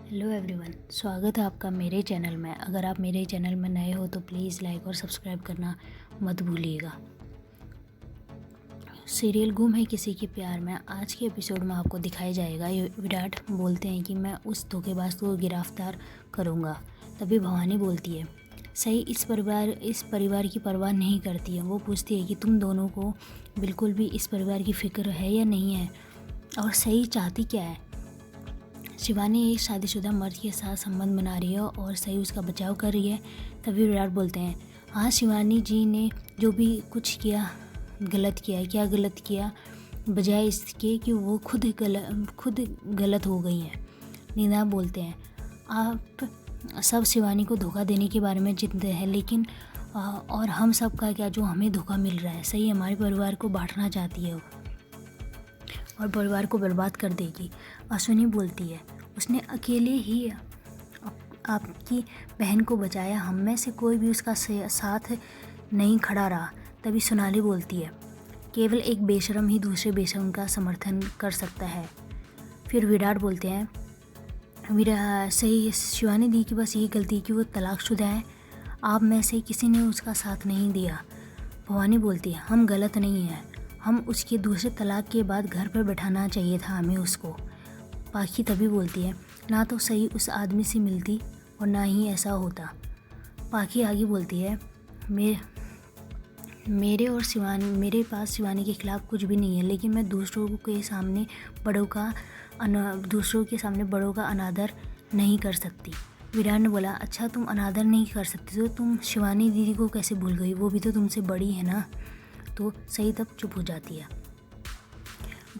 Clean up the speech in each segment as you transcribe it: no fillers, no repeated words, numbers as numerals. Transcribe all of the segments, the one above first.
Hello everyone, स्वागत है आपका मेरे चैनल में। अगर आप मेरे चैनल में नए हो तो प्लीज़ लाइक और सब्सक्राइब करना मत भूलिएगा। सीरियल गुम है किसी के प्यार में आज के एपिसोड में आपको दिखाया जाएगा विराट बोलते हैं कि मैं उस धोखेबाज को गिरफ्तार करूंगा। तभी भवानी बोलती है सही इस परिवार की परवाह नहीं करती है। वो पूछती है कि तुम दोनों को बिल्कुल भी इस परिवार की फ़िक्र है या नहीं है, और सही चाहती क्या है। शिवानी एक शादीशुदा मर्द के साथ संबंध बना रही है और सही उसका बचाव कर रही है। तभी विराट बोलते हैं हाँ, शिवानी जी ने जो भी कुछ किया गलत किया है। क्या गलत किया, बजाय इसके कि वो खुद गलत हो गई हैं। नीना बोलते हैं आप सब शिवानी को धोखा देने के बारे में चिंतित हैं, लेकिन और हम सब का क्या जो हमें धोखा मिल रहा है। सही हमारे परिवार को बांटना चाहती है और परिवार को बर्बाद कर देगी। अश्विनी बोलती है उसने अकेले ही आपकी बहन को बचाया, हम में से कोई भी उसका साथ नहीं खड़ा रहा। तभी सोनाली बोलती है केवल एक बेशरम ही दूसरे बेशरम का समर्थन कर सकता है। फिर विराट बोलते हैं सही शिवानी दी की बस यही गलती कि वो तलाकशुदा है, आप में से किसी ने उसका साथ नहीं दिया। भवानी बोलती है हम गलत नहीं हैं, हम उसके दूसरे तलाक के बाद घर पर बैठाना चाहिए था हमें उसको। पाखी तभी बोलती है ना तो सही उस आदमी से मिलती और ना ही ऐसा होता। पाखी आगे बोलती है मेरे पास शिवानी के खिलाफ़ कुछ भी नहीं है, लेकिन मैं दूसरों के सामने बड़ों का अनादर नहीं कर सकती। विराट ने बोला अच्छा, तुम अनादर नहीं कर सकती तो तुम शिवानी दीदी को कैसे भूल गई, वो भी तो तुमसे बड़ी है ना। तो सही तब चुप हो जाती है।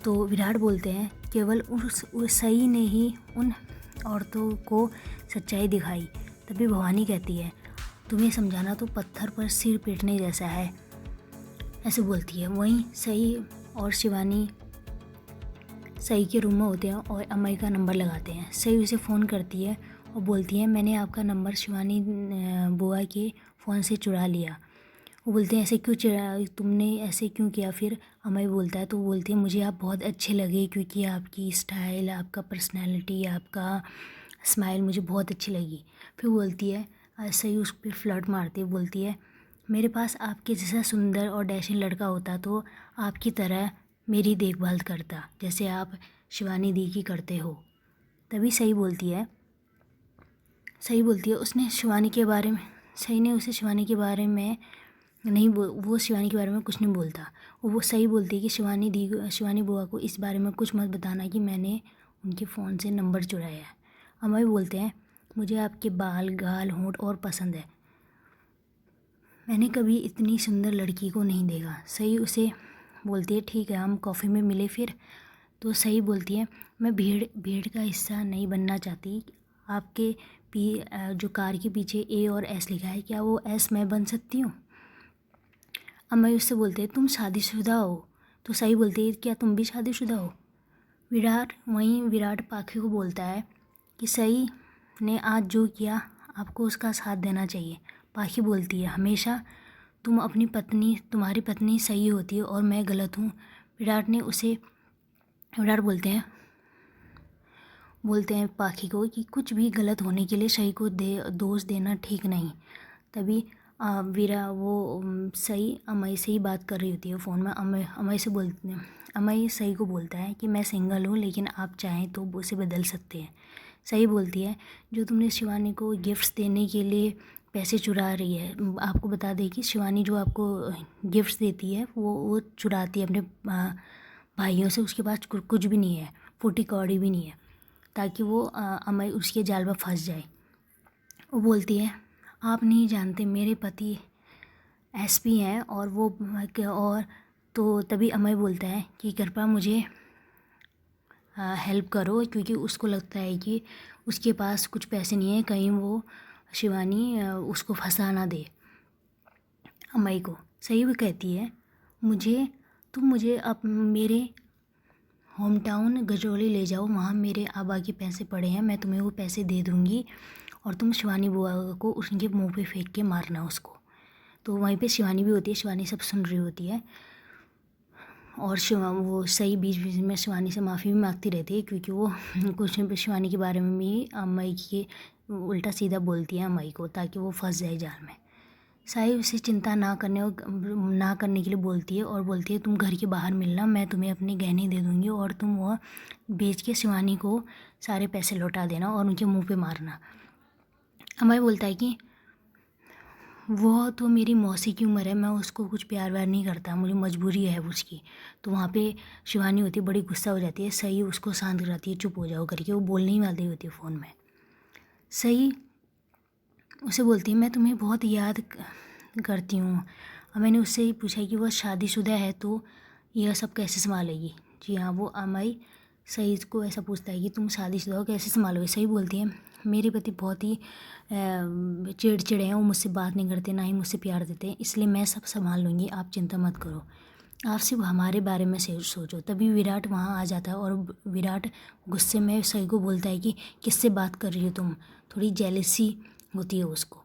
तो विराट बोलते हैं केवल उस सही ने ही उन औरतों को सच्चाई दिखाई। तभी भवानी कहती है तुम्हें समझाना तो पत्थर पर सिर पीटने जैसा है, ऐसे बोलती है। वहीं सही और शिवानी सही के रूम में होते हैं और अम्मी का नंबर लगाते हैं। सही उसे फ़ोन करती है और बोलती है मैंने आपका नंबर शिवानी बुआ के फ़ोन से चुरा लिया। वो बोलते हैं ऐसे क्यों तुमने ऐसे क्यों किया। फिर अम्मी बोलता है तो वो बोलती है मुझे आप बहुत अच्छे लगे, क्योंकि आपकी स्टाइल, आपका पर्सनैलिटी, आपका स्माइल मुझे बहुत अच्छी लगी। फिर बोलती है ऐसे ही उस पर फ्लर्ट मारती है, बोलती है मेरे पास आपके जैसा सुंदर और डैशिंग लड़का होता तो आपकी तरह मेरी देखभाल करता जैसे आप शिवानी दी की करते हो। तभी सही बोलती है उसने शिवानी के बारे में सही ने उसे शिवानी के बारे में वो शिवानी के बारे में कुछ नहीं बोलता। वो सही बोलती है कि शिवानी बुआ को इस बारे में कुछ मत बताना कि मैंने उनके फ़ोन से नंबर चुराया है। अम्मा भी बोलते हैं मुझे आपके बाल, गाल, होंठ और पसंद है, मैंने कभी इतनी सुंदर लड़की को नहीं देखा। सही उसे बोलती है ठीक है हम कॉफ़ी में मिले फिर। तो सही बोलती है मैं भीड़ का हिस्सा नहीं बनना चाहती। आपके जो कार के पीछे ए और एस लिखा है, क्या वो एस मैं बन सकती हूँ। अम्मा उससे बोलते हैं तुम शादीशुदा हो। तो सही बोलती है क्या तुम भी शादीशुदा हो। विराट पाखी को बोलता है कि सही ने आज जो किया आपको उसका साथ देना चाहिए। पाखी बोलती है हमेशा तुम्हारी पत्नी सही होती है और मैं गलत हूँ। विराट बोलते हैं पाखी को कि कुछ भी गलत होने के लिए सही को दोष देना ठीक नहीं। तभी सही अमई से ही बात कर रही होती है फ़ोन में। अमई सही को बोलता है कि मैं सिंगल हूँ, लेकिन आप चाहें तो उसे बदल सकते हैं। सही बोलती है जो तुमने शिवानी को गिफ्ट्स देने के लिए पैसे चुरा रही है। आपको बता दें कि शिवानी जो आपको गिफ्ट्स देती है वो चुराती है अपने भाइयों से। उसके पास कुछ भी नहीं है, फूटी कौड़ी भी नहीं है, ताकि वो अमई उसके जाल में फंस जाए। वो बोलती है आप नहीं जानते मेरे पति एसपी हैं और तो तभी अमय बोलता है कि कृपया मुझे हेल्प करो, क्योंकि उसको लगता है कि उसके पास कुछ पैसे नहीं है, कहीं वो शिवानी उसको फंसा ना दे अमय को। सही भी कहती है तुम मुझे अब मेरे होम टाउन गजौली ले जाओ, वहाँ मेरे आबा के पैसे पड़े हैं, मैं तुम्हें वो पैसे दे दूँगी और तुम शिवानी बुआ को उनके मुंह पे फेंक के मारना उसको। तो वहीं पे शिवानी भी होती है, शिवानी सब सुन रही होती है। और वो सही बीच बीच में शिवानी से माफ़ी भी मांगती रहती है, क्योंकि वो कुछ शिवानी के बारे में भी अम्मई के उल्टा सीधा बोलती है अम्मई को, ताकि वो फंस जाए जाल में। साई उसे चिंता ना करने के लिए बोलती है और बोलती है तुम घर के बाहर मिलना, मैं तुम्हें अपने गहने दे दूँगी और तुम वह बेच के शिवानी को सारे पैसे लौटा देना और उनके मुंह पे मारना। अम्मई बोलता है कि वो तो मेरी मौसी की उम्र है, मैं उसको कुछ प्यार व्यार नहीं करता, मुझे मजबूरी है उसकी। तो वहाँ पे शिवानी होती है, बड़ी गुस्सा हो जाती है। सही उसको शांत कराती है, चुप हो जाओ करके, वो बोलने ही वाली होती है फ़ोन में। सही उसे बोलती है मैं तुम्हें बहुत याद करती हूँ। और मैंने उससे ही पूछा कि वह शादीशुदा है तो यह सब कैसे संभालेगी। जी हाँ, वो अम्मई सही को ऐसा पूछता है कि तुम शादीशुदा हो, कैसे संभालोगे। सही बोलती है मेरे पति बहुत ही चिड़चिड़े हैं, वो मुझसे बात नहीं करते, ना ही मुझसे प्यार देते हैं, इसलिए मैं सब संभाल लूँगी, आप चिंता मत करो, आप सिर्फ हमारे बारे में सोचो। तभी विराट वहाँ आ जाता है और विराट गुस्से में सही को बोलता है कि किससे बात कर रही हो तुम, थोड़ी जेलसी होती है उसको।